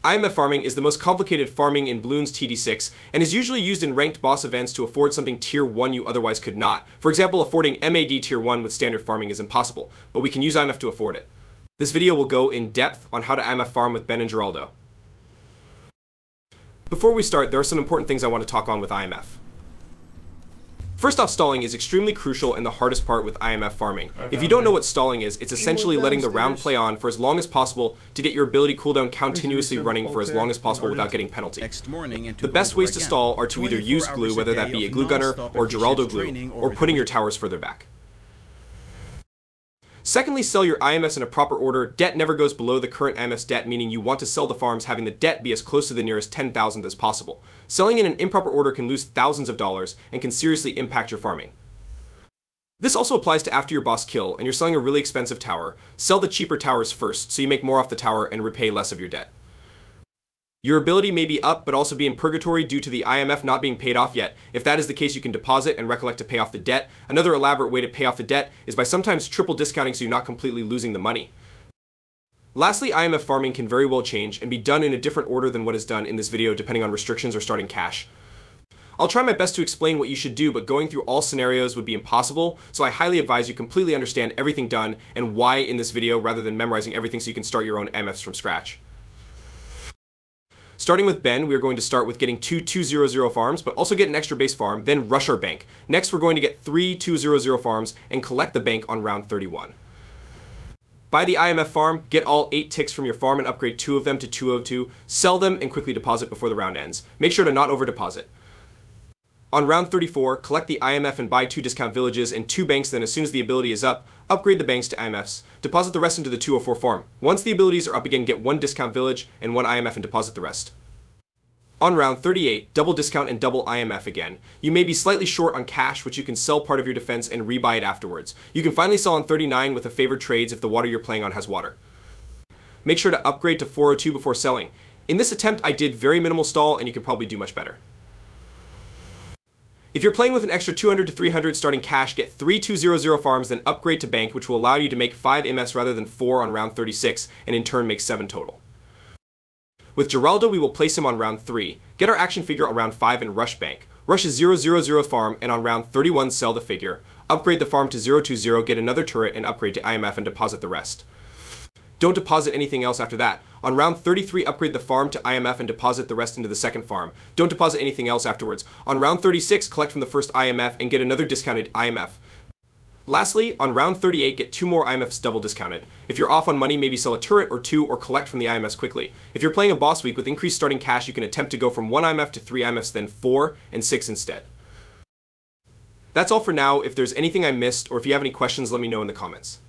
IMF farming is the most complicated farming in Bloons TD6 and is usually used in ranked boss events to afford something tier 1 you otherwise could not. For example, affording MAD tier 1 with standard farming is impossible, but we can use IMF to afford it. This video will go in depth on how to IMF farm with Ben and Geraldo. Before we start, there are some important things I want to talk on with IMF. First off, stalling is extremely crucial and the hardest part with IMF farming. If you don't know what stalling is, it's essentially letting the round play on for as long as possible to get your ability cooldown continuously running for as long as possible without getting penalty. The best ways to stall are to either use glue, whether that be a glue gunner or Geraldo glue, or putting your towers further back. Secondly, sell your IMFs in a proper order. Debt never goes below the current IMF's debt, meaning you want to sell the farms having the debt be as close to the nearest 10,000th as possible. Selling in an improper order can lose thousands of dollars and can seriously impact your farming. This also applies to after your boss kill and you're selling a really expensive tower. Sell the cheaper towers first so you make more off the tower and repay less of your debt. Your ability may be up, but also be in purgatory due to the IMF not being paid off yet. If that is the case, you can deposit and recollect to pay off the debt. Another elaborate way to pay off the debt is by sometimes triple discounting so you're not completely losing the money. Lastly, IMF farming can very well change and be done in a different order than what is done in this video depending on restrictions or starting cash. I'll try my best to explain what you should do, but going through all scenarios would be impossible, so I highly advise you completely understand everything done and why in this video rather than memorizing everything so you can start your own IMFs from scratch. Starting with Ben, we are going to start with getting 2 200 farms, but also get an extra base farm, then rush our bank. Next, we're going to get 3 200 farms and collect the bank on round 31. Buy the IMF farm, get all 8 ticks from your farm and upgrade 2 of them to 202, sell them and quickly deposit before the round ends. Make sure to not over deposit. On round 34, collect the IMF and buy 2 discount villages and 2 banks, then as soon as the ability is up, upgrade the banks to IMFs. Deposit the rest into the 204 farm. Once the abilities are up again, get 1 discount village and 1 IMF and deposit the rest. On round 38, double discount and double IMF again. You may be slightly short on cash, which you can sell part of your defense and rebuy it afterwards. You can finally sell on 39 with a favored trades if the water you're playing on has water. Make sure to upgrade to 402 before selling. In this attempt, I did very minimal stall and you can probably do much better. If you're playing with an extra 200 to 300 starting cash, get 3 200 farms, then upgrade to bank, which will allow you to make 5 MS rather than 4 on round 36, and in turn make 7 total. With Geraldo, we will place him on round 3, get our action figure on round 5 and rush bank. Rush a 000 farm, and on round 31 sell the figure. Upgrade the farm to 020, get another turret, and upgrade to IMF and deposit the rest. Don't deposit anything else after that. On round 33, upgrade the farm to IMF and deposit the rest into the second farm. Don't deposit anything else afterwards. On round 36, collect from the first IMF and get another discounted IMF. Lastly, on round 38, get 2 more IMFs double discounted. If you're off on money, maybe sell a turret or 2 or collect from the IMFs quickly. If you're playing a boss week with increased starting cash, you can attempt to go from 1 IMF to 3 IMFs, then 4 and 6 instead. That's all for now. If there's anything I missed or if you have any questions, let me know in the comments.